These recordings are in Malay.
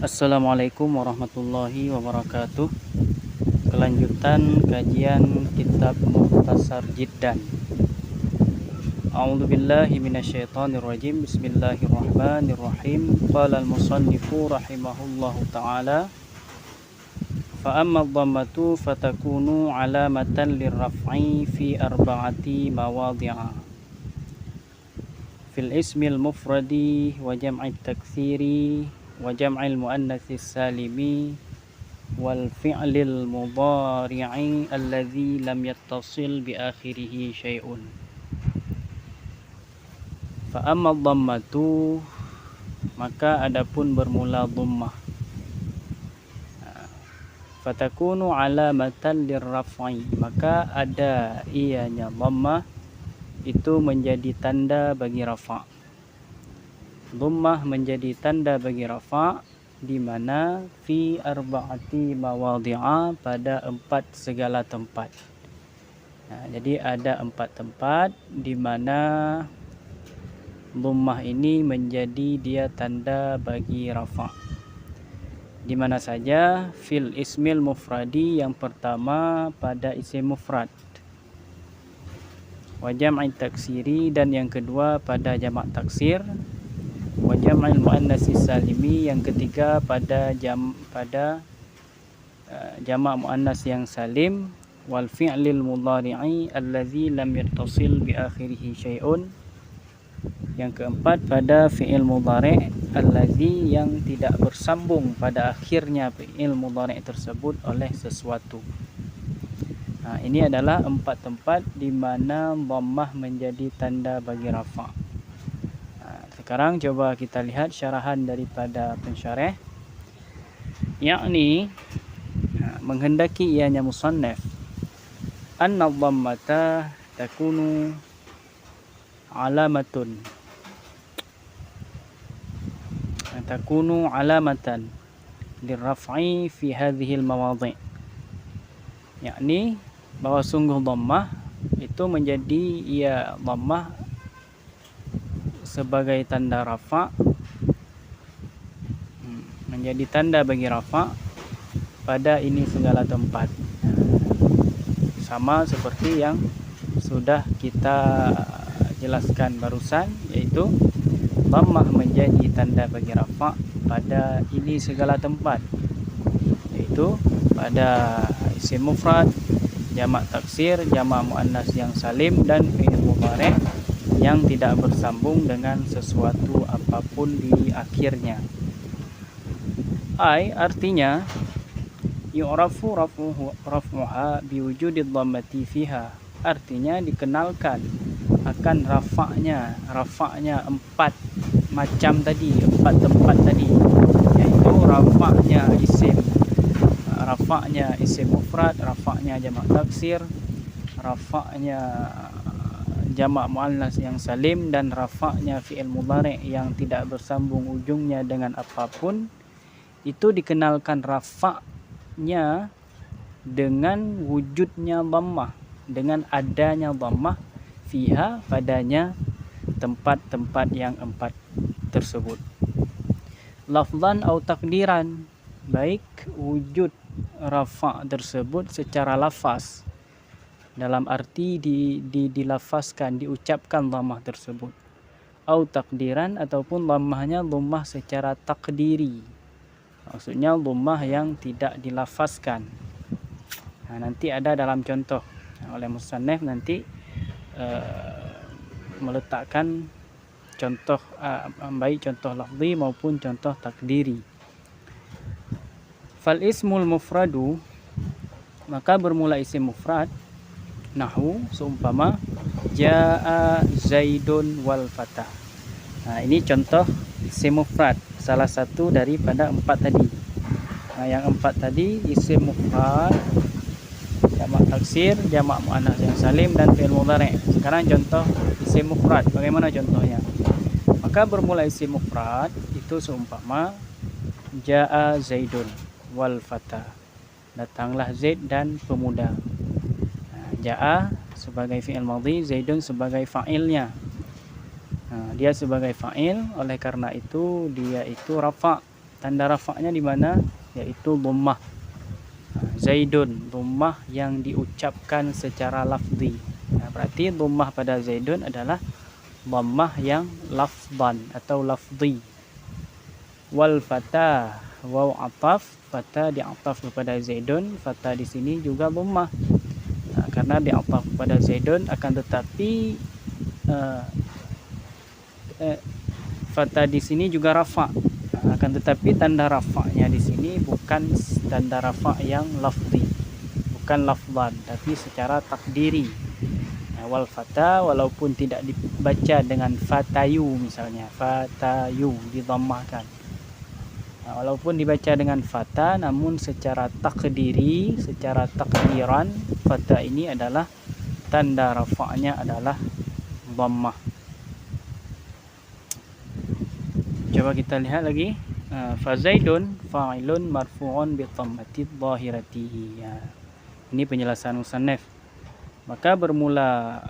Assalamualaikum warahmatullahi wabarakatuh. Kelanjutan kajian kitab Mukhtasar Jiddan. A'udzubillahi minasyaitonirrajim. Bismillahirrahmanirrahim. Qala al-musannifu rahimahullahu ta'ala, fa amma dhammatu fatakunu alamatan lirraf'i fi arba'ati mawadhi'a. Fil ismil mufradi wa jam'it taktsiri wa jam'il muannatsis salimi wal fi'lil mudhari'i alladhi lam yattasil bi akhirih syai'un. Fa amma dhammatu, maka adapun bermula dhammah, fatakunu alamatan lirraf'i, maka ada ianya dhammah itu menjadi tanda bagi rafa'. Dhammah menjadi tanda bagi rafa' di mana fi arba'ati mawadhi'a, pada 4 segala tempat. Jadi ada 4 tempat di mana dhammah ini menjadi dia tanda bagi rafa'. Di mana saja? Fil ismil mufradi, yang pertama pada isim mufrad. Wa jam'i taksiri, dan yang kedua pada jamak taksir. Wa jam'il muannatsis salimi, yang ketiga pada jamak muannas yang salim. Wal fi'lil mudhari'i allazi lam yattasil bi akhirih syai'un, yang keempat pada fi'il mudhari' allazi, yang tidak bersambung pada akhirnya fi'il mudhari' tersebut oleh sesuatu. Ini adalah 4 tempat di mana dhammah menjadi tanda bagi rafa'. Sekarang coba kita lihat syarahan daripada pensyarah. Yakni menghendaki ianya musannaf anna dhammata takunu alamatan lirraf'i fi hadhihi al-mawadhi'. Yakni bahwa sungguh dhammah itu menjadi dhammah sebagai tanda rafa', menjadi tanda bagi rafa' pada ini segala tempat. Sama seperti yang sudah kita jelaskan barusan, yaitu dhammah menjadi tanda bagi rafa' pada ini segala tempat, yaitu pada isim mufrad, jamak taksir, jamak muannas yang salim, dan fi'il mudhari' yang tidak bersambung dengan sesuatu apapun di akhirnya. Artinya yu'rafu raf'uha biwujudid dhammati fiha, artinya dikenalkan akan rafa'nya 4 macam tadi, 4 tempat tadi, yaitu rafa'nya isim mufrad, rafa'nya jamak taksir, rafa'nya jamak muannas yang salim, dan rafa'nya fi'il mudhari' yang tidak bersambung ujungnya dengan apapun. Itu dikenalkan rafa'nya dengan wujudnya dhammah, dengan adanya dhammah fiha, padanya tempat-tempat yang 4 tersebut. Lafzan atau takdiran, baik wujud rafa' tersebut secara lafaz, dalam arti dilafazkan, diucapkan dhammah tersebut, au takdiran, ataupun dhammahnya dhammah secara takdiri, maksudnya dhammah yang tidak dilafazkan. Nanti ada dalam contoh oleh musannaf, nanti meletakkan contoh, baik contoh lafzi maupun contoh takdiri. Fal ismul mufradu, maka bermula isim mufrad, nahu seumpama jaa zaidun wal fatah. Ini contoh isim mufrad, salah satu daripada 4 tadi. Yang 4 tadi isim mufrad, jamak taksir, jamak muannas yang salim, dan fi'il mudhari'. Sekarang contoh isim mufrad, bagaimana contohnya? Maka bermula isim mufrad itu seumpama jaa zaidun wal fatah, datanglah Zaid dan pemuda. Jaa sebagai fi'il madhi, Zaidun sebagai fa'ilnya. Dia sebagai fa'il, oleh karena itu dia itu rafa'. tanda rafa'nya di mana? Yaitu dhammah. Zaidun, dhammah yang diucapkan secara lafzi. Nah, berarti dhammah pada Zaidun adalah dhammah yang lafzan atau lafzi. Wal fata, waw ataf, fata diataf kepada Zaidun, fata di sini juga dhammah. Nah, karena diataf kepada Zaidun, akan tetapi fata di sini juga rafa. Nah, akan tetapi tanda rafa'nya di sini bukan tanda rafa' yang lafzi, bukan lafzan, tapi secara takdiri. Nah, wal fata walaupun tidak dibaca dengan fatayu misalnya, fatayu didhammahkan. Nah, walaupun dibaca dengan fata, namun secara takdiri, secara takdiran, fata ini adalah tanda rafa'nya adalah dhammah. Coba kita lihat lagi. Fa Zaidun fa'ilun marfu'un bi dhammati dhahiratihi. Ya. Ini penjelasan musannaf. Maka bermula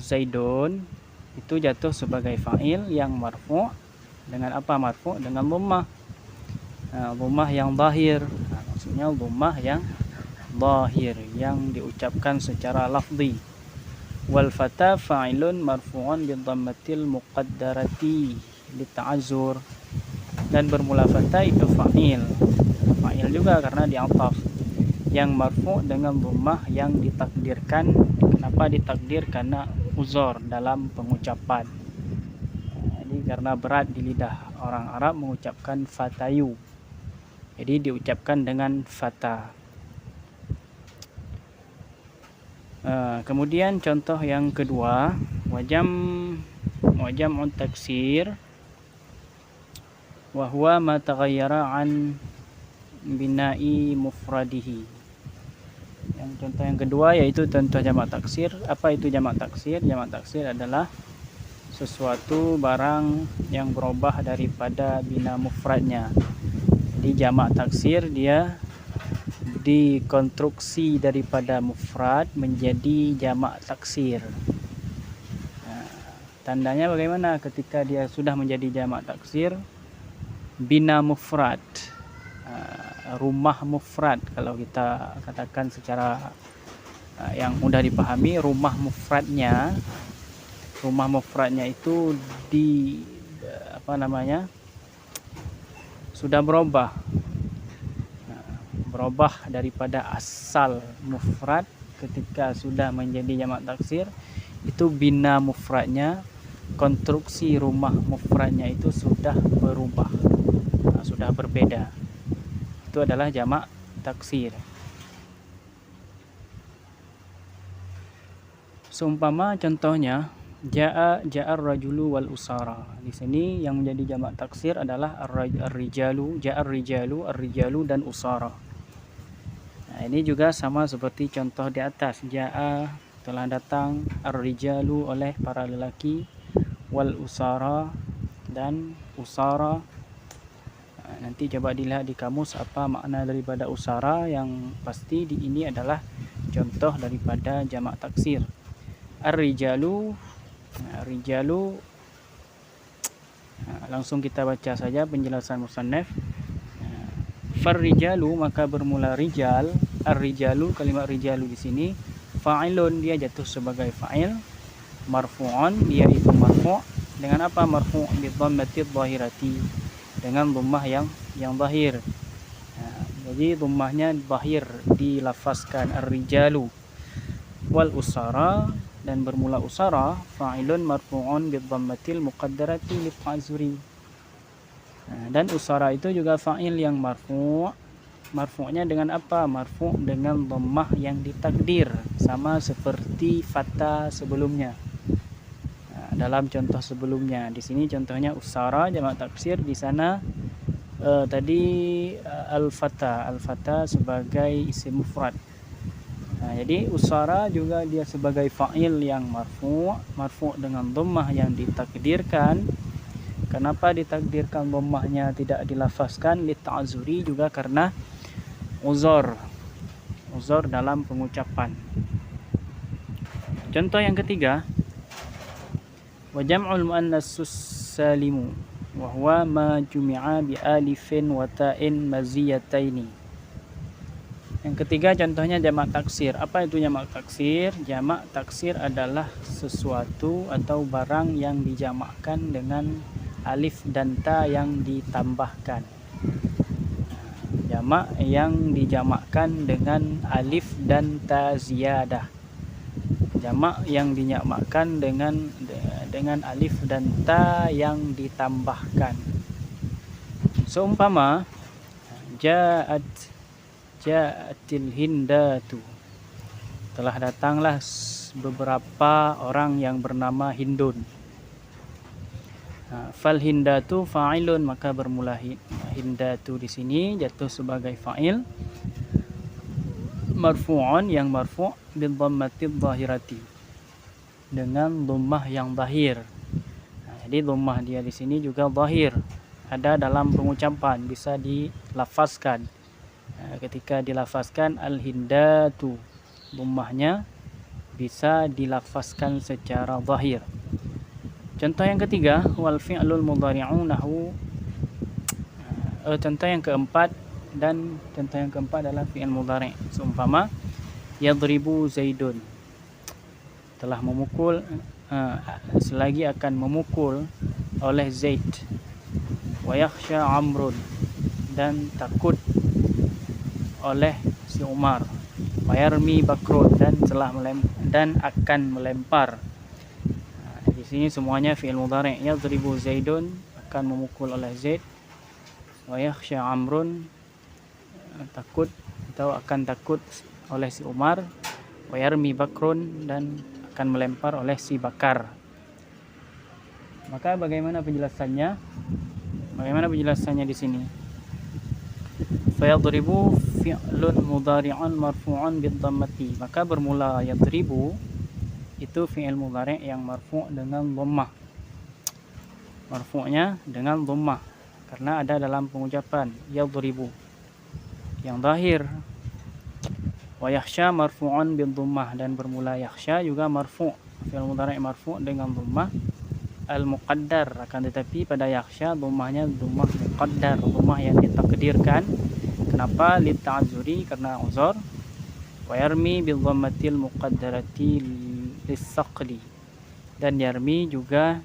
Zaidun itu jatuh sebagai fa'il yang marfu'. Dengan apa marfu'? Dengan dhammah. Dhammah yang zahir. Maksudnya dhammah yang zahir yang diucapkan secara lafzi. Wal fata fa'ilun marfu'un bi dhammatil muqaddarati lita'azzur. Dan bermula fata itu fa'il juga karena diataf, yang marfu' dengan dhammah yang ditakdirkan. Kenapa ditakdir? Karena uzur dalam pengucapan. Jadi karena berat di lidah orang Arab mengucapkan fatayu, jadi diucapkan dengan fata. Kemudian contoh yang kedua, wajam'un taksir wa huwa ma taghayyara an bina'i mufradihi. Yang contoh yang kedua yaitu contoh jamak taksir. Apa itu jamak taksir? Jamak taksir adalah sesuatu barang yang berubah daripada bina mufradnya. Jadi jamak taksir dia dikonstruksi daripada mufrad menjadi jamak taksir. Tandanya bagaimana ketika dia sudah menjadi jamak taksir? Bina mufrad, rumah mufrad. Kalau kita katakan secara yang mudah dipahami, rumah mufradnya itu sudah berubah daripada asal mufrad. Ketika sudah menjadi jamak taksir, itu bina mufradnya, konstruksi rumah mufradnya itu sudah berubah, sudah berbeda. Itu adalah jamak taksir. Seumpama contohnya ja'ar rajulu wal usara. Di sini yang menjadi jamak taksir adalah ar-rijalu, ar-rijalu dan usara. Nah, ini juga sama seperti contoh di atas. Ja'a telah datang, ar-rijalu oleh para lelaki, wal usara dan usara. Nanti coba dilihat di kamus apa makna daripada usara. Yang pasti di ini adalah contoh daripada jamak taksir. Ar-rijalu, langsung kita baca saja penjelasan musannaf. Far-rijalu, maka bermula rijal. Ar-rijalu, kalimat rijalu di sini fa'ilun, dia jatuh sebagai fa'il. Marfu'un, dia itu marfu'. Dengan apa marfu'? Bi dhammati dhahirati, dengan dhammah yang zahir. Jadi dhammahnya zahir dilafazkan ar-rijalu. Wal usara, dan bermula usara fa'ilun marfu'un bi dhammatil muqaddarati lit'azuri. Dan usara itu juga fa'il yang marfu'. Marfu'nya dengan apa? Marfu' dengan dhammah yang ditakdir, sama seperti fata sebelumnya. Dalam contoh sebelumnya, di sini contohnya usara jamak taksir, di sana tadi al-fata sebagai isim mufrad. Jadi usara juga dia sebagai fa'il yang marfu' dengan dhammah yang ditakdirkan. Kenapa ditakdirkan dhammahnya tidak dilafazkan? Lit'azuri, juga karena uzur dalam pengucapan. Contoh yang ketiga, wa jam'ul muannatsus salimu. wa huwa ma jumi'a bi alifin wa ta'in maziyataini. Yang ketiga contohnya jamak taksir. Apa itu jamak taksir? Jamak taksir adalah sesuatu atau barang yang dijamakkan dengan alif dan ta yang ditambahkan. Jamak yang dijamakkan dengan alif dan ta ziyadah. Jamak yang dijamakkan dengan alif dan ta yang ditambahkan. Seumpama ja'atil hindatu, telah datanglah beberapa orang yang bernama Hindun. Fal hindatu fa'ilun, maka bermula hindatu di sini jatuh sebagai fa'il marfu'un yang marfu' bil dhammatid dhahirati, dengan dhammah yang zahir. Jadi dhammah dia di sini juga zahir, ada dalam pengucapan, bisa dilafazkan. Ketika dilafazkan al-hindatu, dhammahnya bisa dilafazkan secara zahir. Contoh yang ketiga, wal fi'lul mudhari'u nahwu. Contoh yang keempat adalah fi'il mudhari'. Seumpama yadribu Zaidun, telah memukul, selagi akan memukul oleh Zaid. Wa yakhsha Amrun, dan takut oleh si Umar. Wa yarmi Bakrun, dan akan melempar. Di sini semuanya fi'il mudhari'. Yadribu Zaidun, akan memukul oleh Zaid. Wa yakhsha Amrun, takut atau akan takut oleh si Umar. Wa yarmi Bakrun, dan akan melempar oleh si Bakar. Maka bagaimana penjelasannya? Di sini? Fayadribu fi'lun mudhari'un marfu'un bid-dhammati. Maka bermula yadribu itu fi'il mudhari' yang marfu' dengan dhammah. Marfu'nya dengan dhammah karena ada dalam pengucapan yadribu yang zahir. Wa yakhsha marfu'un bid-dhammah, dan bermula yakhsha juga marfu', fi'il mudhari' marfu' dengan dhammah al-muqaddar. Akan tetapi pada yakhsha dhammahnya dhammah muqaddar, dhammah yang ditakdirkan. Kenapa? Lita'adzuri, karena uzur. Wa yarmi bil dhammatil muqaddarati lis-saqli, dan yarmi juga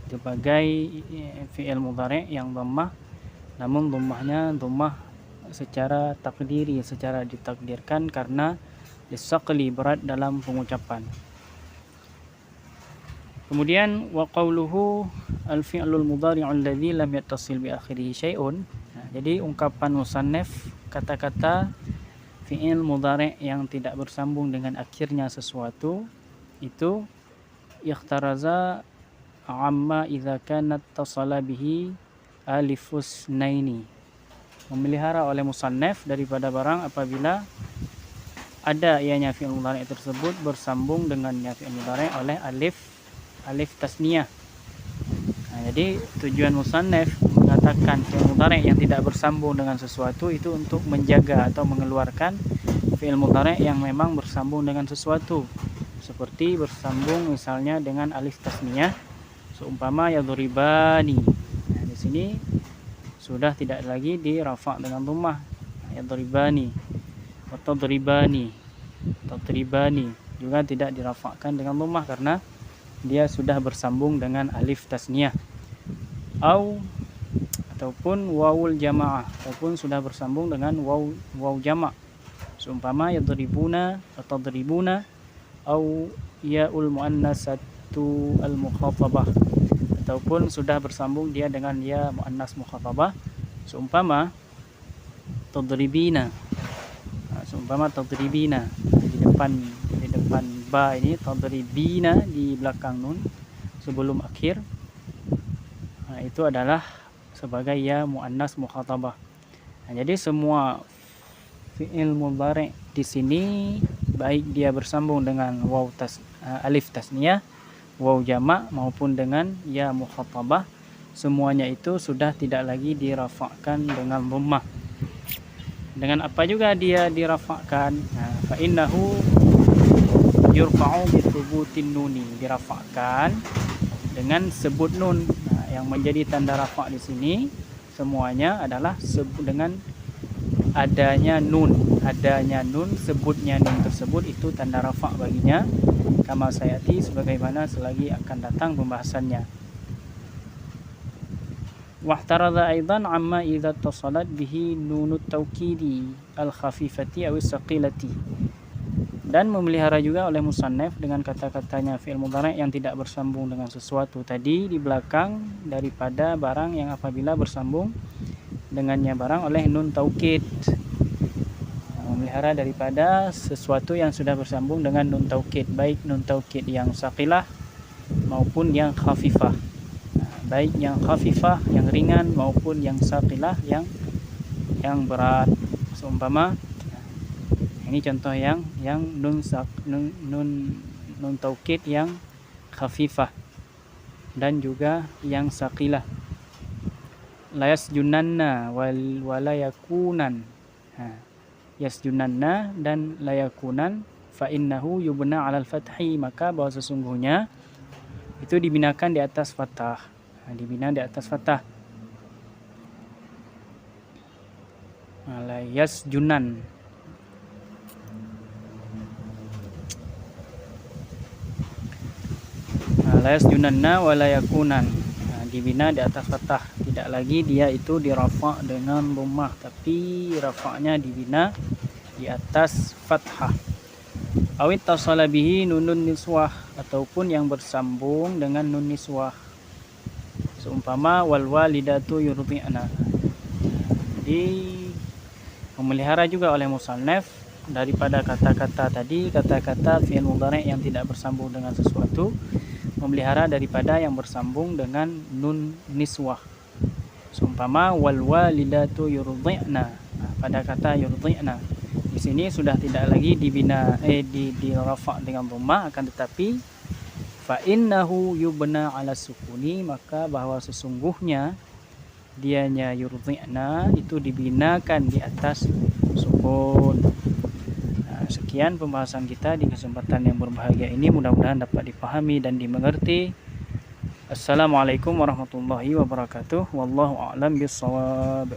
sebagai fi'il mudhari' yang dhammah, namun dhammahnya dhammah secara takdiri, secara ditakdirkan, karena lis-saqli, berat dalam pengucapan. Kemudian wa qawluhu al-fi'lul mudhari'u alladhi lam yattasil bi akhirih syai'un. Jadi ungkapan musannaf, kata-kata fi'il mudhari' yang tidak bersambung dengan akhirnya sesuatu, itu ikhtaraza amma idza kanat tasala bihi alifus naini. Memelihara oleh musannaf daripada barang apabila ada ianya fi'il mudhari' tersebut bersambung dengannya fi'il mudhari' oleh alif tasniyah. Jadi tujuan musannaf mengatakan fi'il mudhari' yang tidak bersambung dengan sesuatu itu untuk menjaga atau mengeluarkan fi'il mudhari' yang memang bersambung dengan sesuatu, seperti bersambung misalnya dengan alif tasniyah. Seumpama yadribani. Di sini sudah tidak lagi dirafa' dengan dhammah. Yadribani atau tadribani juga tidak dirafa'kan dengan dhammah karena dia sudah bersambung dengan alif tasniyah. Ataupun wawul jamaah, ataupun sudah bersambung dengan waw jama'. Seumpama yadribuna atau tadribuna au yaul muannasatu al mukhatabah, ataupun sudah bersambung dia dengan ya muannas mukhatabah. Seumpama tadribina. Seumpama tadribina di depan ba ini, tadribina di belakang nun sebelum akhir. Itu adalah sebagai ya muannas mukhatabah. Jadi semua fi'il mudhari' di sini baik dia bersambung dengan alif tasniyah, waw jama' maupun dengan ya mukhatabah, semuanya itu sudah tidak lagi dirafa'kan dengan dhammah. Dengan apa juga dia dirafa'kan? Fa innahu yurfa'u bi thubutin nuni, dirafa'kan dengan sebut nun. Yang menjadi tanda rafa' di sini semuanya adalah dengan adanya nun. Sebutnya nun tersebut itu tanda rafa' baginya. Kama sayati, sebagaimana selagi akan datang pembahasannya. Wahtaradha aidan amma idza tasalat bihi nunut taukidi al-khafifati aw as-saqilati. Dan memelihara juga oleh musannaf dengan kata-katanya fi'il mudhari' yang tidak bersambung dengan sesuatu tadi di belakang daripada barang yang apabila bersambung dengannya barang oleh nun taukid. Memelihara daripada sesuatu yang sudah bersambung dengan nun taukid, baik nun taukid yang saqilah maupun yang khafifah. Baik yang khafifah, yang ringan, maupun yang saqilah, yang berat. Seumpama ini contoh yang nun taukid yang khafifah dan juga yang saqilah. La yasjunanna wala yakunan. Yasjunanna dan la yakunan fa innahu yubna 'alal fathi, maka bahwa sesungguhnya itu dibinakan di atas fathah. Dibina di atas fathah. La yasjunan. La yasjunanna wa la yakunan. Dibina di atas fathah. Tidak lagi dia itu dirafa' dengan dhammah, tapi rafa'nya dibina di atas fathah. Awit tasala bihi nunun niswah, ataupun yang bersambung dengan nun niswah. Seumpama wal walidatu yurdi'na. Jadi memelihara juga oleh musannaf daripada kata-kata tadi, kata-kata fi'il mudhari' yang tidak bersambung dengan sesuatu, memelihara daripada yang bersambung dengan nun niswah. Seumpama wal walidatu yurdi'na. Pada kata yurdi'na di sini sudah tidak lagi dibina di rafa' dengan dhammah, akan tetapi fa innahu yubna 'ala sukuni, maka bahwa sesungguhnya dianya yurdi'na itu dibinakan di atas sukun. Sekian pembahasan kita di kesempatan yang berbahagia ini, mudah-mudahan dapat dipahami dan dimengerti. Assalamualaikum warahmatullahi wabarakatuh. Wallahu a'lam bishawab.